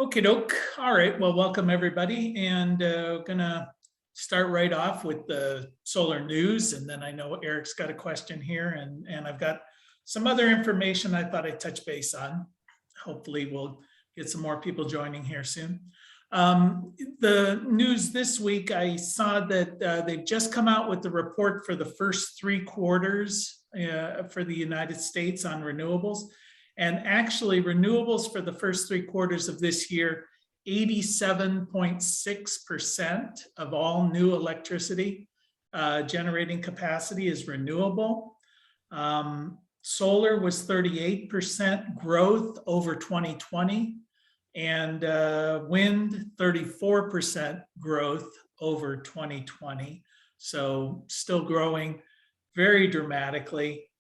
Okie doke. All right. Well, welcome everybody. And gonna start right off with the solar news. And then I know Eric's got a question here and I've got some other information I thought I'd touch base on. Hopefully we'll get some more people joining here soon. The news this week, I saw that they've just come out with the report for the first 3 quarters for the United States on renewables. And actually renewables for the first 3 quarters of this year, 87.6% of all new electricity generating capacity is renewable. Solar was 38% growth over 2020, and wind 34% growth over 2020. So still growing very dramatically.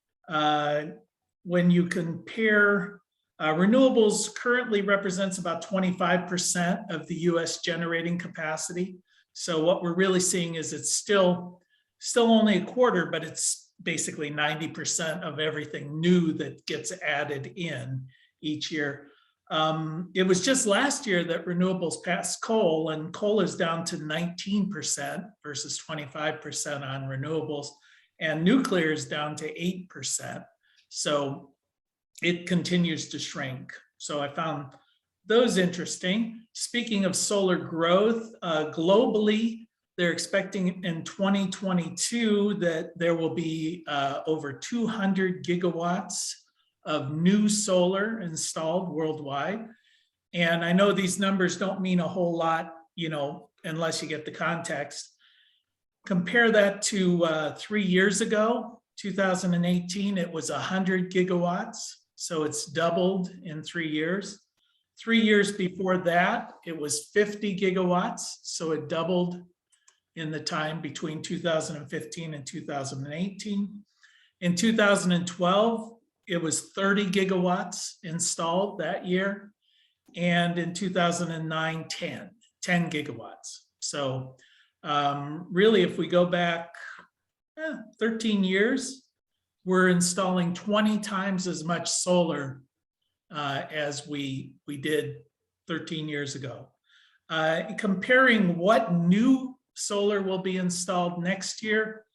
When you compare, renewables currently represents about 25% of the US generating capacity. So what we're really seeing is it's still only a quarter, but it's basically 90% of everything new that gets added in each year. It was just last year that renewables passed coal, and coal is down to 19% versus 25% on renewables, and nuclear is down to 8%. So it continues to shrink. So I found those interesting. Speaking of solar growth, globally, they're expecting in 2022 that there will be over 200 gigawatts of new solar installed worldwide. And I know these numbers don't mean a whole lot, unless you get the context. Compare that to 3 years ago. 2018, it was 100 gigawatts. So it's doubled in 3 years. 3 years before that, it was 50 gigawatts. So it doubled in the time between 2015 and 2018. In 2012, it was 30 gigawatts installed that year. And in 2009, 10 gigawatts. So really, if we go back 13 years, we're installing 20 times as much solar as we did 13 years ago. Comparing what new solar will be installed next year,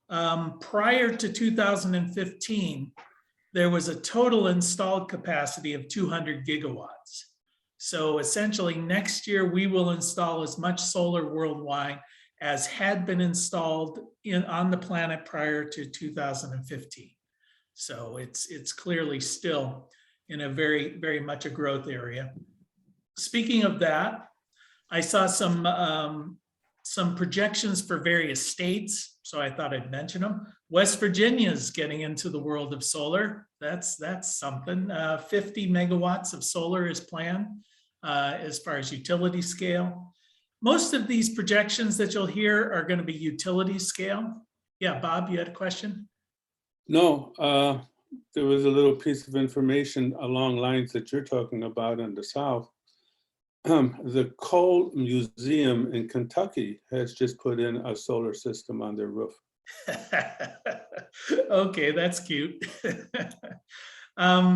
prior to 2015, there was a total installed capacity of 200 gigawatts. So essentially next year, we will install as much solar worldwide as had been installed on the planet prior to 2015. So it's clearly still in a very, very much a growth area. Speaking of that, I saw some projections for various states, so I thought I'd mention them. West Virginia is getting into the world of solar. That's something. 50 megawatts of solar is planned as far as utility scale. Most of these projections that you'll hear are going to be utility scale. Yeah, Bob, you had a question? No, there was a little piece of information along lines that you're talking about in the South. The Coal Museum in Kentucky has just put in a solar system on their roof. Okay, that's cute.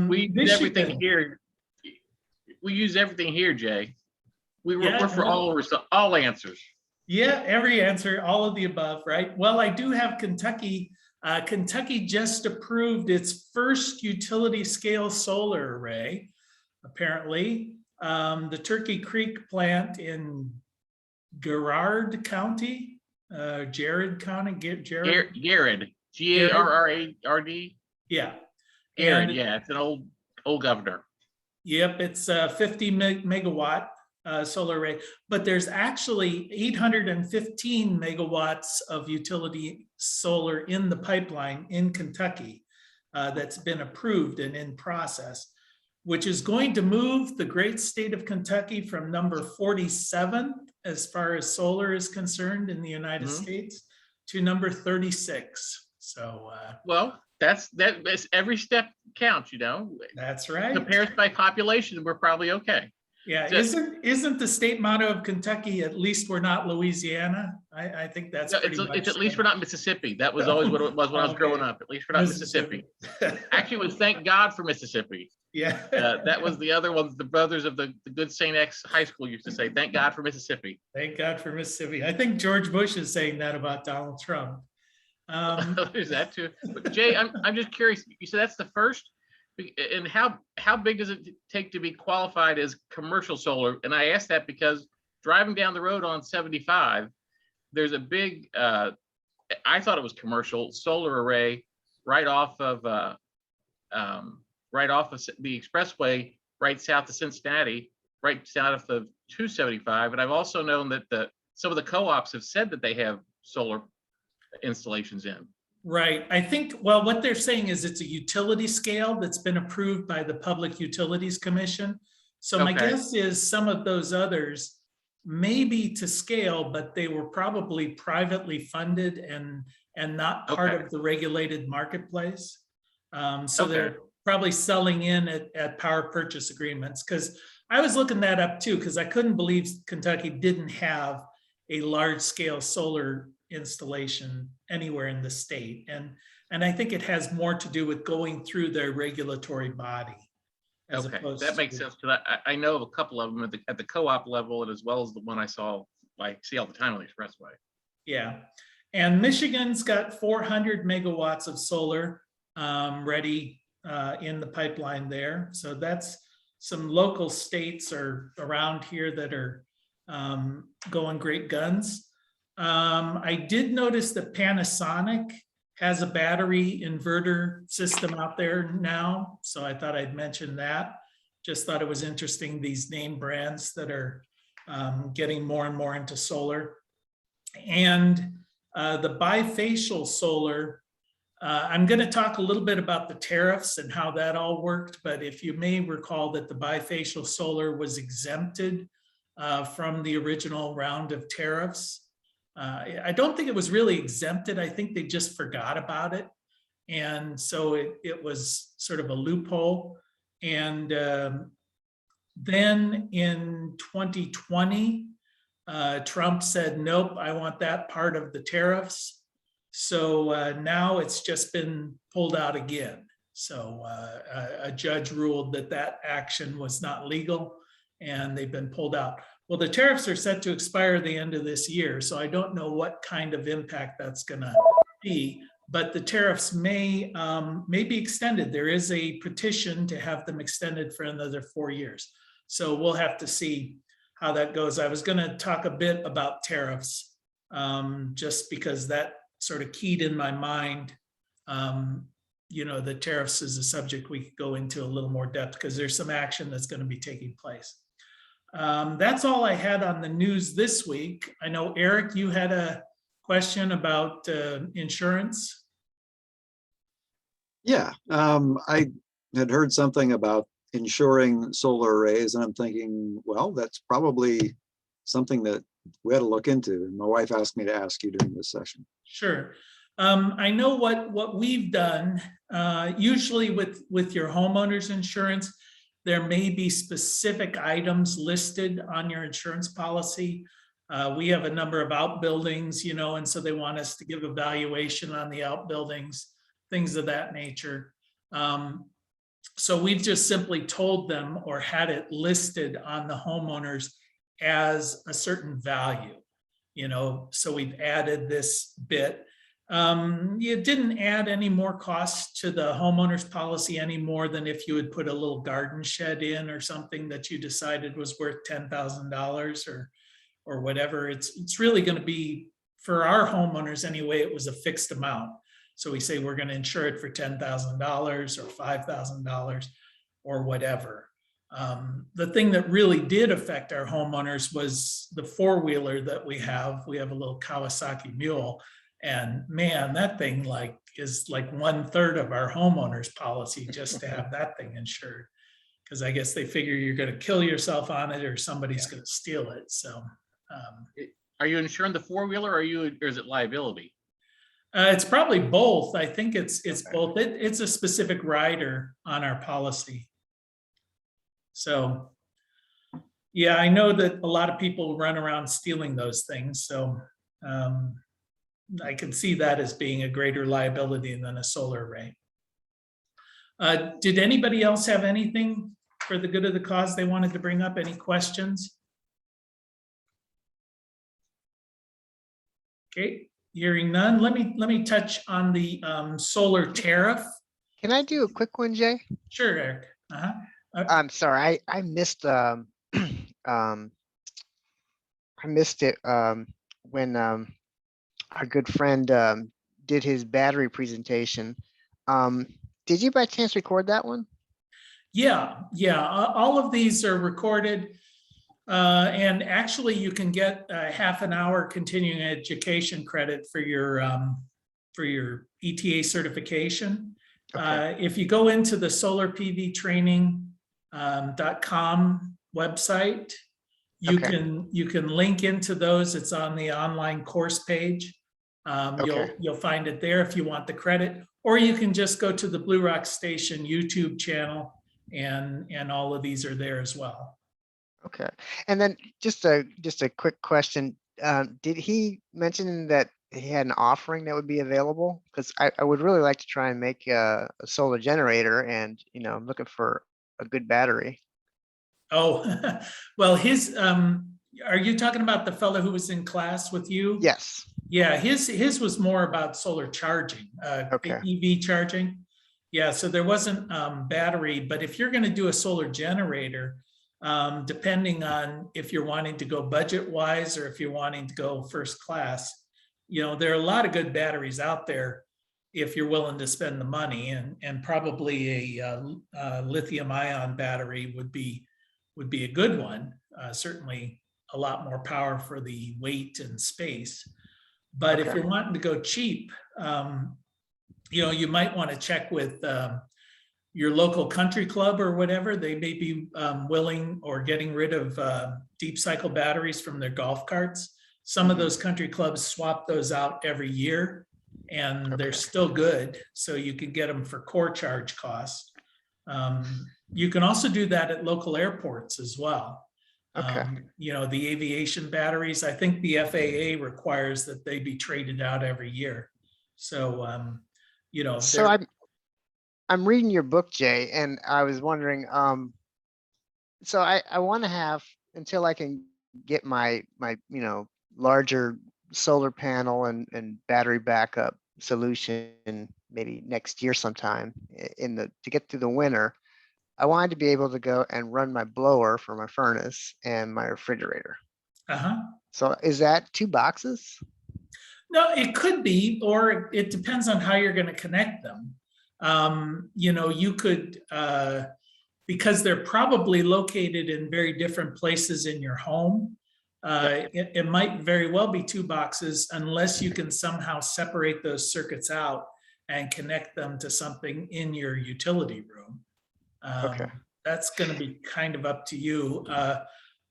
We use everything here. We use everything here, Jay. We're for all answers. Yeah, every answer, all of the above, right? Well, I do have Kentucky. Kentucky just approved its first utility scale solar array, apparently. The Turkey Creek plant in Garrard County, Garrard County, Garrard, G-A-R-R-A-R-D. Yeah. Garrard, yeah, it's an old governor. Yep, it's a 50 megawatt solar array, but there's actually 815 megawatts of utility solar in the pipeline in Kentucky that's been approved and in process, which is going to move the great state of Kentucky from number 47 as far as solar is concerned in the United States to number 36. So well, that's every step counts, That's right. Compared by population, we're probably okay. Yeah, So- isn't the state motto of Kentucky, at least we're not Louisiana? I think that's No, pretty it's much. at least we're not Mississippi. That was always what it was when I was growing Okay. up. At least we're not Mississippi. Mississippi. Actually, it was thank God for Mississippi. Yeah. That was the other one. The brothers of the good St. X High School used to say, "Thank God for Mississippi." Thank God for Mississippi. I think George Bush is saying that about Donald Trump. There's that too. But Jay, I'm just curious. You said that's the first, and how big does it take to be qualified as commercial solar? And I asked that because driving down the road on 75, there's a big, I thought it was commercial solar array right off of the expressway, right south of Cincinnati, right south of 275. And I've also known that some of the co-ops have said that they have solar installations in. Right. I think, well, what they're saying is it's a utility scale that's been approved by the Public Utilities Commission. So my Okay. guess is some of those others may be to scale, but they were probably privately funded and not part Okay. of the regulated marketplace. So Okay. they're probably selling in at power purchase agreements, because I was looking that up too, because I couldn't believe Kentucky didn't have a large scale solar installation anywhere in the state. And I think it has more to do with going through their regulatory body. As Okay, opposed that makes to- sense, because I know of a couple of them at the co-op level, and as well as the one I see all the time on the expressway. Yeah. And Michigan's got 400 megawatts of solar ready in the pipeline there. So that's some local states are around here that are going great guns. I did notice that Panasonic has a battery inverter system out there now. So I thought I'd mention that. Just thought it was interesting, these name brands that are getting more and more into solar. And the bifacial solar, I'm going to talk a little bit about the tariffs and how that all worked. But if you may recall that the bifacial solar was exempted from the original round of tariffs. I don't think it was really exempted. I think they just forgot about it. And so it was sort of a loophole. And then in 2020, Trump said, nope, I want that part of the tariffs. So now it's just been pulled out again. So a judge ruled that action was not legal and they've been pulled out. Well, the tariffs are set to expire at the end of this year, so I don't know what kind of impact that's going to be, but the tariffs may be extended. There is a petition to have them extended for another 4 years. So we'll have to see how that goes. I was going to talk a bit about tariffs just because that sort of keyed in my mind. The tariffs is a subject we could go into a little more depth because there's some action that's going to be taking place. That's all I had on the news this week. I know, Eric, you had a question about insurance. Yeah, I had heard something about insuring solar arrays, and I'm thinking, well, that's probably something that we had to look into. And my wife asked me to ask you during this session. Sure. I know what we've done, usually with your homeowner's insurance, there may be specific items listed on your insurance policy. We have a number of outbuildings, and so they want us to give a valuation on the outbuildings, things of that nature. So we've just simply told them or had it listed on the homeowners as a certain value, so we've added this bit. It didn't add any more costs to the homeowner's policy any more than if you would put a little garden shed in or something that you decided was worth $10,000 or whatever. It's really going to be, for our homeowners anyway, it was a fixed amount. So we say we're going to insure it for $10,000 or $5,000 or whatever. The thing that really did affect our homeowners was the four-wheeler that we have. We have a little Kawasaki Mule. And man, that thing is like 1/3 of our homeowners policy just to have that thing insured. Because I guess they figure you're going to kill yourself on it or somebody's going to steal it. So Are you insuring the four-wheeler or is it liability? it's probably both. I think it's Okay. both. It's a specific rider on our policy. So Yeah, I know that a lot of people run around stealing those things, so um, I can see that as being a greater liability than a solar array. Did anybody else have anything for the good of the cause they wanted to bring up? Any questions? Okay, hearing none. Let me touch on the solar tariff. Can I do a quick one, Jay? Sure, Eric. Uh-huh. I'm sorry, I missed um I missed it when our good friend did his battery presentation. Did you by chance record that one? Yeah, all of these are recorded. And actually you can get a half an hour continuing education credit for your ETA certification. Okay. If you go into the solarpvtraining.com website, you can link into those. It's on the online course page. You'll find it there if you want the credit, or you can just go to the Blue Rock Station YouTube channel, and all of these are there as well. Okay. And then just a quick question. Did he mention that he had an offering that would be available? Because I would really like to try and make a solar generator, and I'm looking for a good battery. Oh, well, are you talking about the fellow who was in class with you? Yes. Yeah, his was more about solar charging, Okay. EV charging. Yeah, so there wasn't battery, but if you're going to do a solar generator, depending on if you're wanting to go budget wise or if you're wanting to go first class, there are a lot of good batteries out there if you're willing to spend the money, and probably a lithium ion battery would be a good one. Certainly a lot more power for the weight and space. But if Okay. you're wanting to go cheap, you might want to check with your local country club or whatever. They may be willing or getting rid of deep cycle batteries from their golf carts. Some of those country clubs swap those out every year, and they're still good. So you can get them for core charge costs. You can also do that at local airports as well. Okay. The aviation batteries, I think the FAA requires that they be traded out every year. So, So I'm reading your book, Jay, and I was wondering, so I want to have, until I can get my larger solar panel and battery backup solution maybe next year sometime to get through the winter, I wanted to be able to go and run my blower for my furnace and my refrigerator. So is that 2 boxes? No, it could be, or it depends on how you're going to connect them. You could, because they're probably located in very different places in your home. It might very well be 2 boxes unless you can somehow separate those circuits out and connect them to something in your utility room. That's going to be kind of up to you.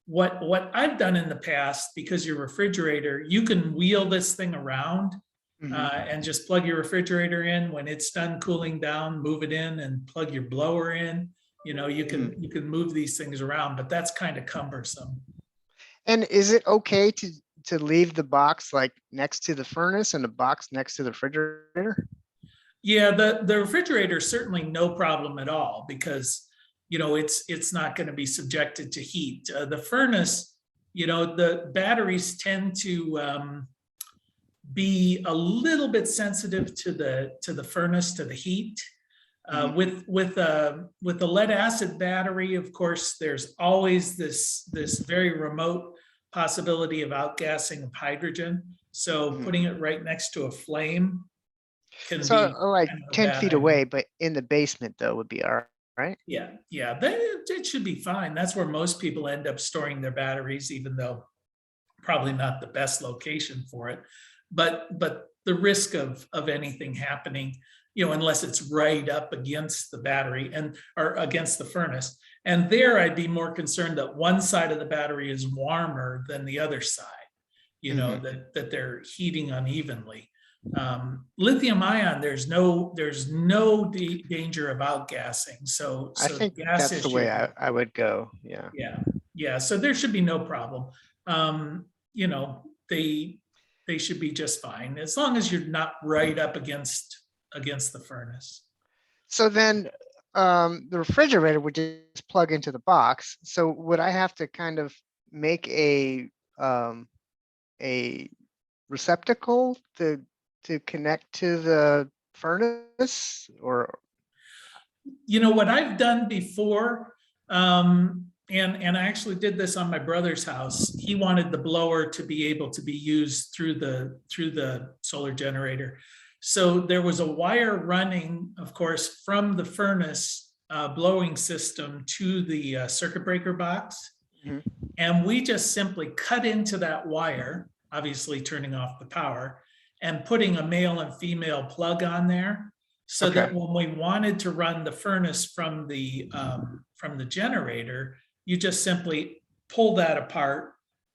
What I've done in the past, because your refrigerator, you can wheel this thing around and just plug your refrigerator in. When it's done cooling down, move it in and plug your blower in. You can move these things around, but that's kind of cumbersome. And is it okay to leave the box like next to the furnace and the box next to the refrigerator? Yeah, the refrigerator is certainly no problem at all, because it's not going to be subjected to heat. The furnace, the batteries tend to be a little bit sensitive to the furnace, to the heat. With a lead acid battery, of course, there's always this very remote possibility of outgassing of hydrogen. So putting it right next to a flame can be like kind of 10 feet idea. away, but in the basement though would be all right. Yeah, it should be fine. That's where most people end up storing their batteries, even though probably not the best location for it. But the risk of anything happening, unless it's right up against the battery or against the furnace. And there I'd be more concerned that one side of the battery is warmer than the other side, that they're heating unevenly. Lithium ion, there's no danger of outgassing. So I the think gas that's the way issue- I would go. Yeah. Yeah. So there should be no problem. You know, they should be just fine as long as you're not right up against the furnace. So then the refrigerator would just plug into the box. So would I have to kind of make a receptacle to connect to the furnace, or? You know what I've done before, and I actually did this on my brother's house. He wanted the blower to be able to be used through the solar generator. So there was a wire running, of course, from the furnace blowing system to the circuit breaker box. Mhm. And we just simply cut into that wire, obviously turning off the power, and putting a male and female plug on there. So that Okay. when we wanted to run the furnace from the generator, you just simply pull that apart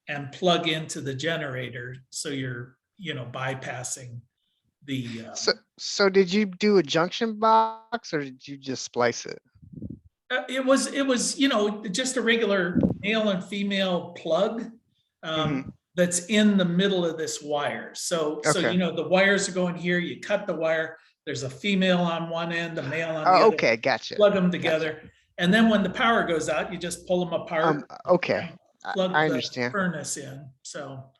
and plug into the generator. So you're, bypassing the. So did you do a junction box, or did you just splice it? It was, just a regular male and female plug that's in the middle of this wire. So, Okay. the wires are going here, you cut the wire, there's a female on one end, a male on the Oh, other. okay, gotcha. Plug them together. And then when the power goes out, you just pull them apart. Okay, Plug I the understand. furnace in. So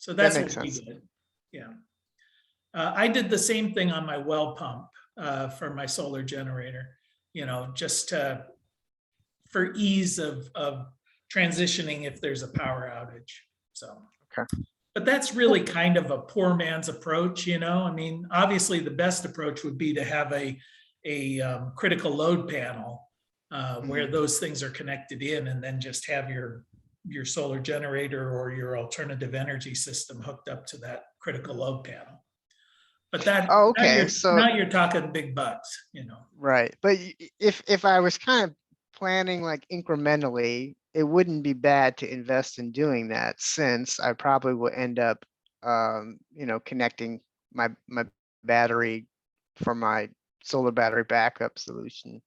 That that's makes what we sense. did. Yeah. I did the same thing on my well pump for my solar generator, just for ease of transitioning if there's a power outage. So. Okay. But that's really kind of a poor man's approach, I mean, obviously the best approach would be to have a critical load panel where those things are connected in, and then just have your solar generator or your alternative energy system hooked up to that critical load panel. But that, Oh, okay, now you're talking big bucks, Right, but if I was kind of planning like incrementally, it wouldn't be bad to invest in doing that, since I probably will end up, connecting my battery from my solar battery backup solution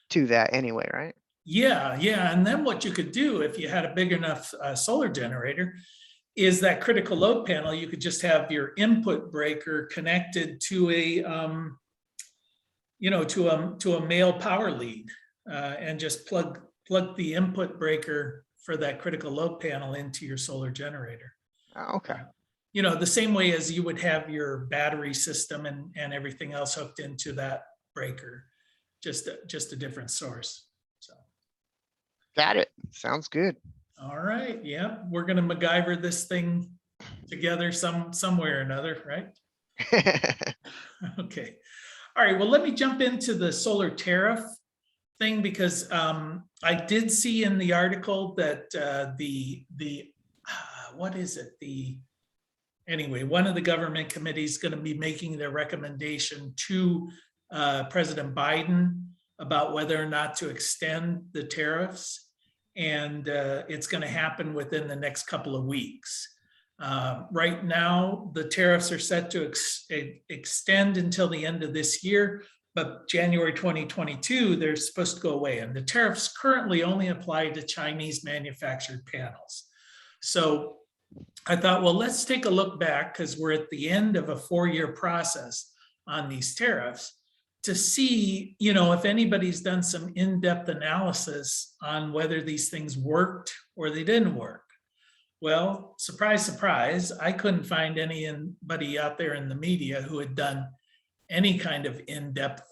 to that anyway, right? Yeah. And then what you could do if you had a big enough solar generator is that critical load panel. You could just have your input breaker connected to a, to a male power lead, and just plug the input breaker for that critical load panel into your solar generator. Okay, The same way as you would have your battery system and everything else hooked into that breaker, just a different source. So. got it. Sounds good. All right. Yeah. We're going to MacGyver this thing together some way or another, right? Okay. All right. Well, let me jump into the solar tariff thing, because I did see in the article that what is it? Anyway, one of the government committees is going to be making their recommendation to President Biden about whether or not to extend the tariffs. And it's going to happen within the next couple of weeks. Right now, the tariffs are set to extend until the end of this year, but January 2022, they're supposed to go away. And the tariffs currently only apply to Chinese manufactured panels. So I thought, well, let's take a look back, because we're at the end of a 4-year process on these tariffs, to see, if anybody's done some in-depth analysis on whether these things worked or they didn't work. Well, surprise, surprise, I couldn't find anybody out there in the media who had done any kind of in-depth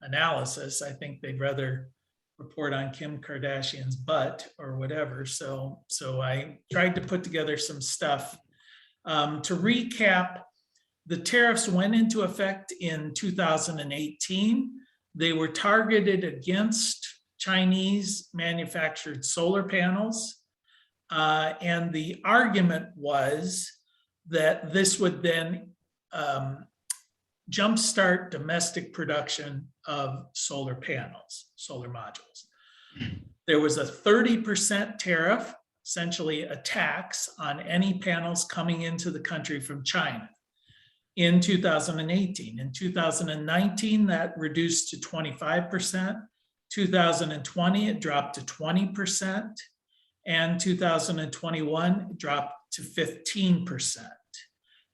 analysis. I think they'd rather report on Kim Kardashian's butt or whatever. So I tried to put together some stuff. To recap, the tariffs went into effect in 2018. They were targeted against Chinese manufactured solar panels. And the argument was that this would then jumpstart domestic production of solar panels, solar modules. There was a 30% tariff, essentially a tax on any panels coming into the country from China. in 2018. In 2019, that reduced to 25%. 2020, it dropped to 20%. And 2021 dropped to 15%.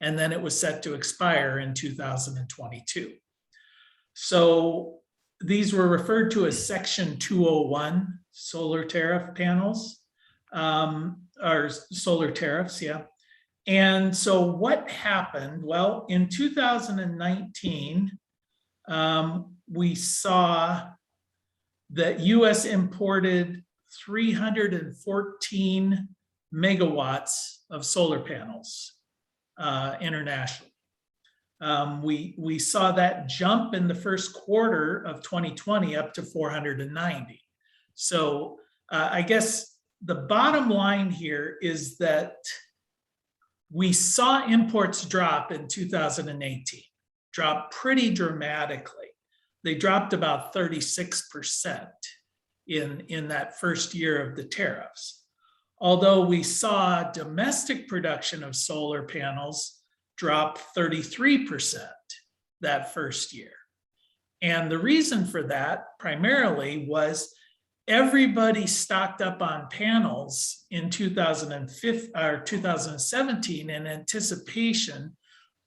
And then it was set to expire in 2022. So these were referred to as Section 201 solar tariff panels, or solar tariffs, yeah. And so what happened? Well, in 2019, we saw that US imported 314 megawatts of solar panels internationally. We saw that jump in the first quarter of 2020 up to 490. So I guess the bottom line here is that we saw imports drop in 2018, drop pretty dramatically. They dropped about 36% in that first year of the tariffs. Although we saw domestic production of solar panels drop 33% that first year. And the reason for that primarily was everybody stocked up on panels in 2017 in anticipation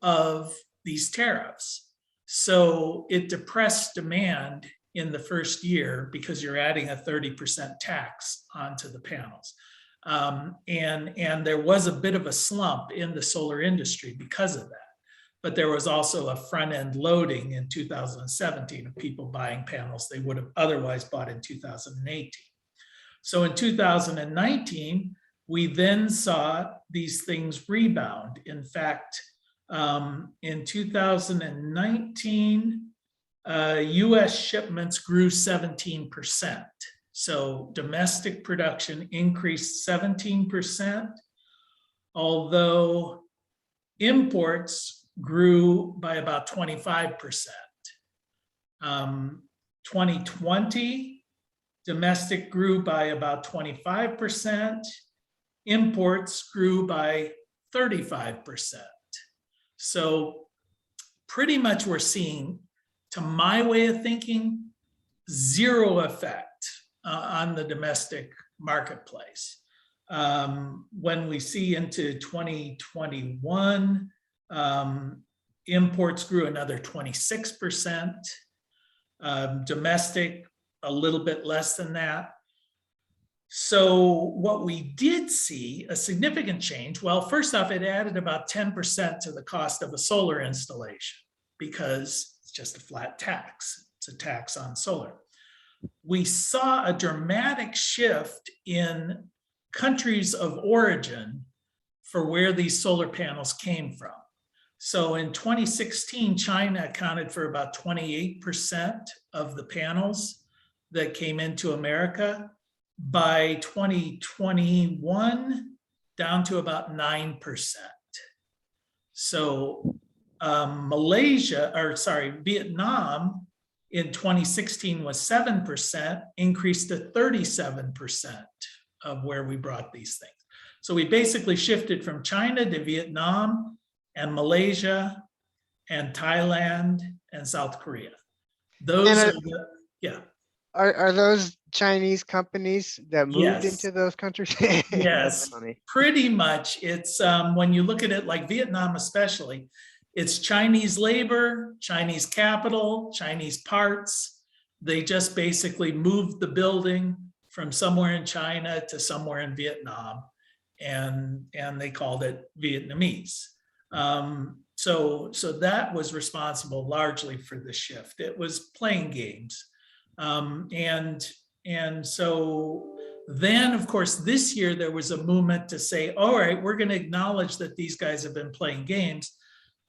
of these tariffs. So it depressed demand in the first year because you're adding a 30% tax onto the panels. And there was a bit of a slump in the solar industry because of that. But there was also a front-end loading in 2017 of people buying panels they would have otherwise bought in 2018. So in 2019, we then saw these things rebound. In fact, in 2019, US shipments grew 17%. So domestic production increased 17%, although imports grew by about 25%. 2020, domestic grew by about 25%. Imports grew by 35%. So pretty much we're seeing, to my way of thinking, zero effect on the domestic marketplace. When we see into 2021, imports grew another 26%, domestic a little bit less than that. So what we did see, a significant change, well, first off, it added about 10% to the cost of a solar installation because it's just a flat tax. It's a tax on solar. We saw a dramatic shift in countries of origin for where these solar panels came from. So in 2016, China accounted for about 28% of the panels that came into America. By 2021, down to about 9%. So Vietnam in 2016 was 7%, increased to 37% of where we brought these things. So we basically shifted from China to Vietnam and Malaysia and Thailand and South Korea. Those are the, yeah. Are those Chinese companies that moved Yes. into those countries? Yes, That's funny. pretty much. It's when you look at it like Vietnam especially, it's Chinese labor, Chinese capital, Chinese parts. They just basically moved the building from somewhere in China to somewhere in Vietnam, and they called it Vietnamese. So that was responsible largely for the shift. It was playing games. And so then, of course, this year there was a movement to say, all right, we're going to acknowledge that these guys have been playing games.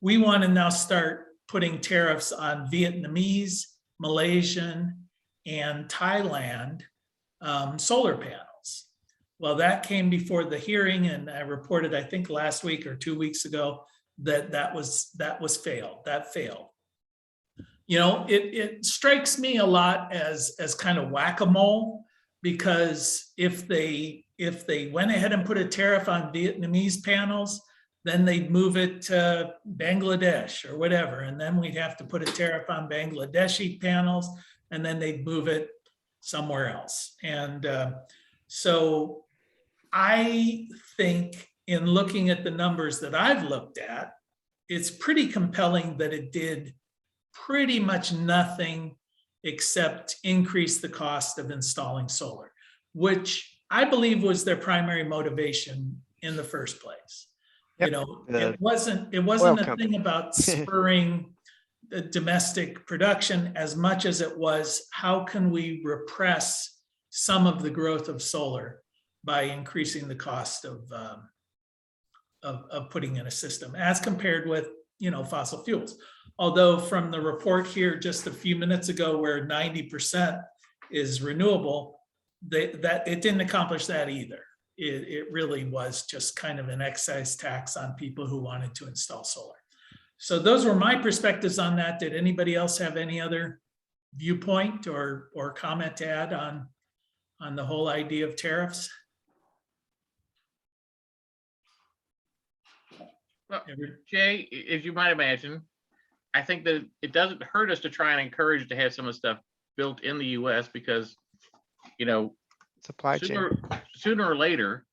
We want to now start putting tariffs on Vietnamese, Malaysian, and Thailand solar panels. Well, that came before the hearing, and I reported, I think last week or 2 weeks ago, that failed. You know, it strikes me a lot as kind of whack-a-mole, because if they went ahead and put a tariff on Vietnamese panels, then they'd move it to Bangladesh or whatever, and then we'd have to put a tariff on Bangladeshi panels, and then they'd move it somewhere else. And so I think in looking at the numbers that I've looked at, it's pretty compelling that it did pretty much nothing except increase the cost of installing solar, which I believe was their primary motivation in the first place. Yep. You know, The it wasn't oil a company. thing about spurring the domestic production as much as it was, how can we repress some of the growth of solar by increasing the cost of putting in a system as compared with, you know, fossil fuels. Although from the report here just a few minutes ago where 90% is renewable, that it didn't accomplish that either. It really was just kind of an excise tax on people who wanted to install solar. So those were my perspectives on that. Did anybody else have any other viewpoint or comment to add on the whole idea of tariffs? Well, Jay, as you might imagine, I think that it doesn't hurt us to try and encourage to have some of the stuff built in the US because, you know, Supply chain. sooner or later,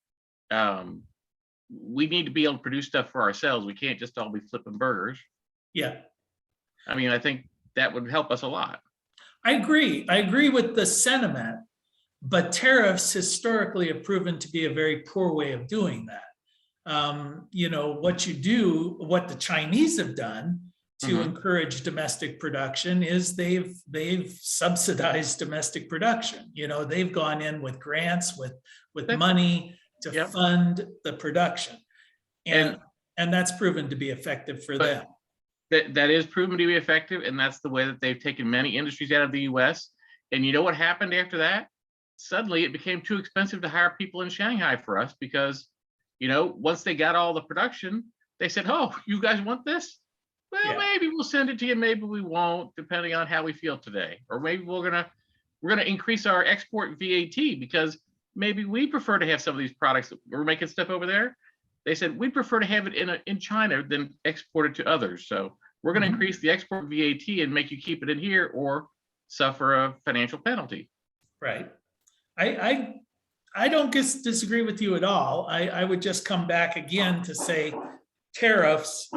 we need to be able to produce stuff for ourselves. We can't just all be flipping burgers. Yeah, I mean, I think that would help us a lot. I agree. I agree with the sentiment, but tariffs historically have proven to be a very poor way of doing that. You know, what the Chinese have done to encourage domestic production is they've subsidized domestic production. You know, they've gone in with grants, with money to fund the production. And that's proven to be effective for them. That is proven to be effective, and that's the way that they've taken many industries out of the US. And you know what happened after that? Suddenly it became too expensive to hire people in Shanghai for us because, you know, once they got all the production, they said, oh, you guys want this? Well, maybe we'll send it to you, maybe we won't, depending on how we feel today. Or maybe we're gonna increase our export VAT because maybe we prefer to have some of these products that we're making stuff over there. They said we'd prefer to have it in China than export it to others. So we're going to increase the export VAT and make you keep it in here or suffer a financial penalty. Right. I don't disagree with you at all. I would just come back again to say tariffs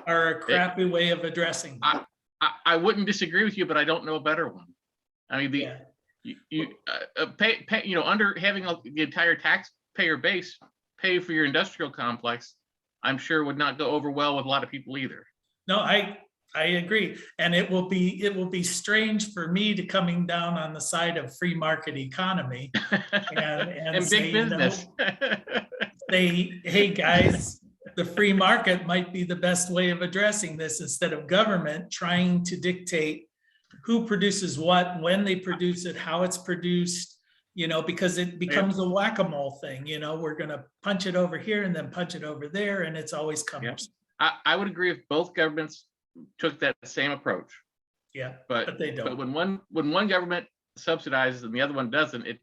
are a crappy way of addressing them. I wouldn't disagree with you, but I don't know a better one. I mean, under having the entire taxpayer base pay for your industrial complex, I'm sure would not go over well with a lot of people either. No, I agree. And it will be strange for me to coming down on the side of free market economy and big business. Say, hey guys, the free market might be the best way of addressing this instead of government trying to dictate who produces what, when they produce it, how it's produced. You know, because it becomes a whack-a-mole thing, you know, we're going to punch it over here and then punch it over there, and it's always cumbersome. I would agree if both governments took that same approach. Yeah, but they don't. But when one government subsidizes and the other one doesn't, it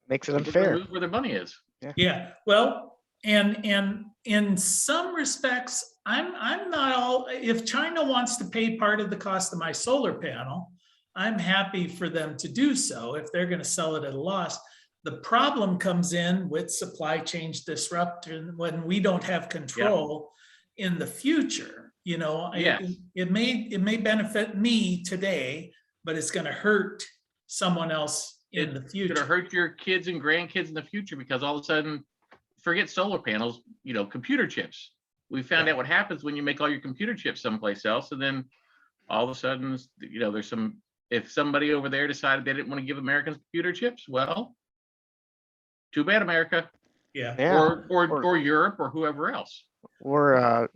makes it unfair. Where their money is. Yeah. Well, and in some respects, I'm not all. If China wants to pay part of the cost of my solar panel, I'm happy for them to do so if they're going to sell it at a loss. The problem comes in with supply chain disruption when we don't have control in the future. You know, it may benefit me today, but it's going to hurt someone else in the future. It's going to hurt your kids and grandkids in the future because all of a sudden, forget solar panels, you know, computer chips. We found out what happens when you make all your computer chips someplace else, and then all of a sudden, you know, if somebody over there decided they didn't want to give Americans computer chips, well, too bad, America. Or Europe or whoever else. Or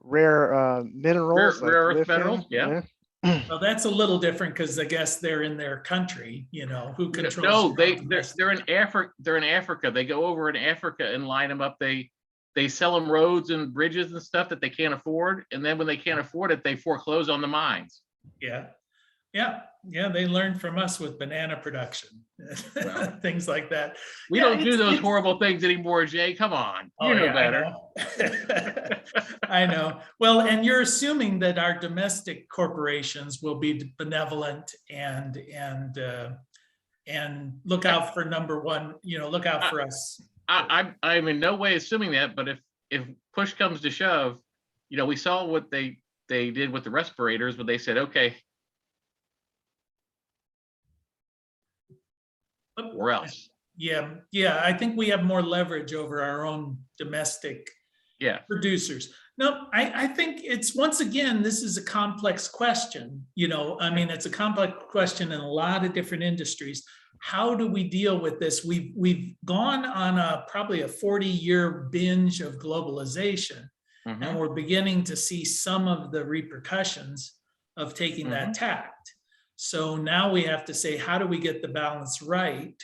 rare minerals. Rare earth minerals, Well, that's a little different because I guess they're in their country, you know, who controls. No, they're in Africa. They're in Africa. They go over in Africa and line them up. They sell them roads and bridges and stuff that they can't afford. And then when they can't afford it, they foreclose on the mines. Yeah. Yeah, yeah, they learned from us with banana production, Well, things like that. We Yeah, don't do those it's- horrible things anymore, Jay. Come on, Oh, you know yeah, I better. know. I know. Well, and you're assuming that our domestic corporations will be benevolent and look out for number one, look out for us. I'm in no way assuming that, but if push comes to shove, we saw what they did with the respirators, but they said, okay, or else. Yeah, yeah, I think we have more leverage over our own domestic Yeah. producers. No, I think it's, once again, this is a complex question. I mean, it's a complex question in a lot of different industries. How do we deal with this? We've gone on probably a 40-year binge of globalization, and Mhm. we're beginning to see some of the repercussions of taking that tact. So now we have to say, how do we get the balance right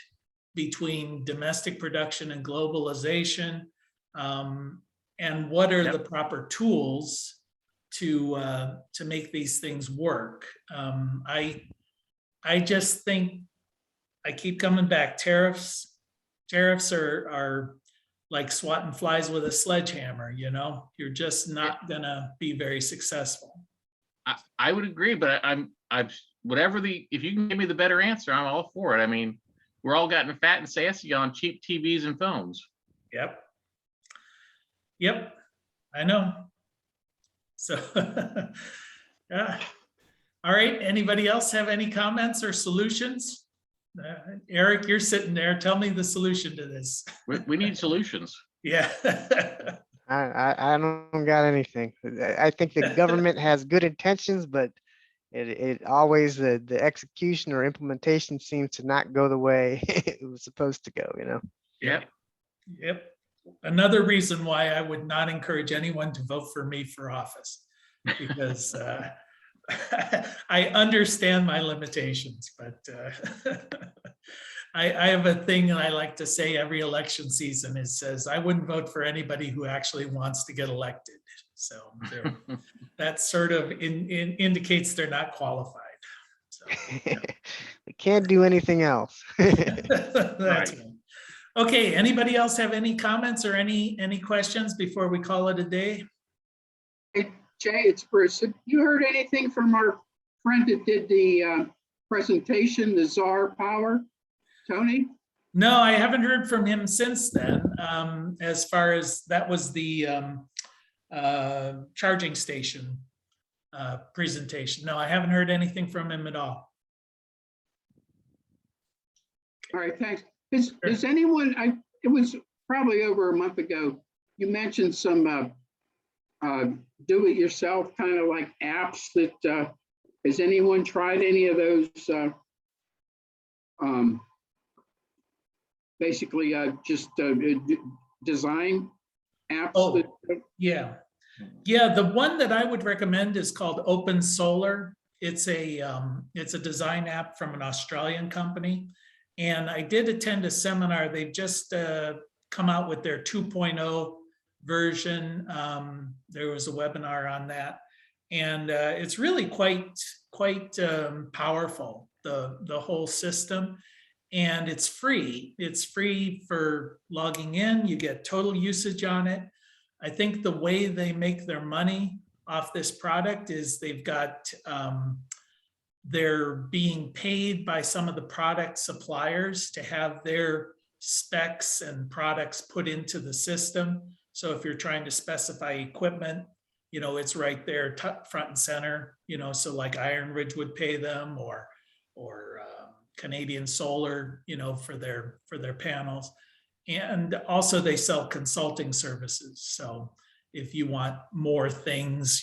between domestic production and globalization? And what are the proper tools to make these things work? I just think, I keep coming back, tariffs are like swatting flies with a sledgehammer. You're just not gonna be very successful. I would agree, but I'm whatever if you can give me the better answer, I'm all for it. I mean, we're all getting fat and sassy on cheap TVs and phones. Yep. Yep, I know. So, yeah. All right, anybody else have any comments or solutions? Eric, you're sitting there. Tell me the solution to this. We need solutions. Yeah. I don't got anything. I think the government has good intentions, but it always, the execution or implementation seems to not go the way it was supposed to go. Yep. Yep. Another reason why I would not encourage anyone to vote for me for office, because I understand my limitations, but I have a thing that I like to say every election season. It says, I wouldn't vote for anybody who actually wants to get elected. So that sort of indicates they're not qualified. So, yeah. We can't do anything else. That's Right. right. Okay, anybody else have any comments or any questions before we call it a day? Hey, Jay, it's Bruce. Have you heard anything from our friend that did the presentation, the Czar Power, Tony? No, I haven't heard from him since then. As far as that was the charging station presentation. No, I haven't heard anything from him at all. All right, thanks. Is anyone, it was probably over a month ago, you mentioned some do-it-yourself kind of like apps that, has anyone tried any of those basically just design apps? Oh, yeah. Yeah, the one that I would recommend is called Open Solar. It's a design app from an Australian company. And I did attend a seminar. They've just come out with their 2.0 version. There was a webinar on that. And it's really quite powerful, the whole system. And it's free. It's free for logging in. You get total usage on it. I think the way they make their money off this product is they've got, they're being paid by some of the product suppliers to have their specs and products put into the system. So if you're trying to specify equipment, it's right there, front and center, so like Iron Ridge would pay them, or Canadian Solar, for their panels. And also they sell consulting services. So if you want more things,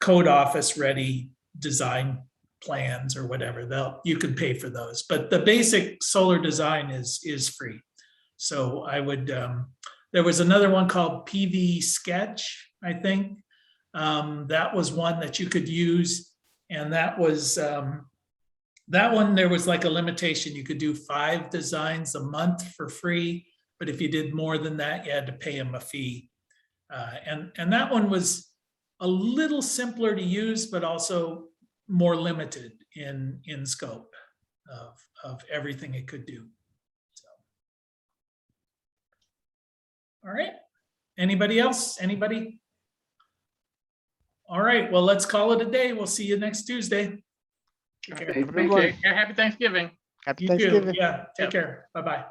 code office ready design plans or whatever, you can pay for those. But the basic solar design is free. So I would, there was another one called PV Sketch, I think. That was one that you could use. And that was, that one, there was like a limitation. You could do 5 designs a month for free, but if you did more than that, you had to pay them a fee. And that one was a little simpler to use, but also more limited in scope of everything it could do. So. All right. Anybody else? Anybody? All right. Well, let's call it a day. We'll see you next Tuesday. Take care. Okay, Thanks, Jay. Happy Thanksgiving. Happy You too. Thanksgiving. Yeah. Take Yep. care. Bye-bye.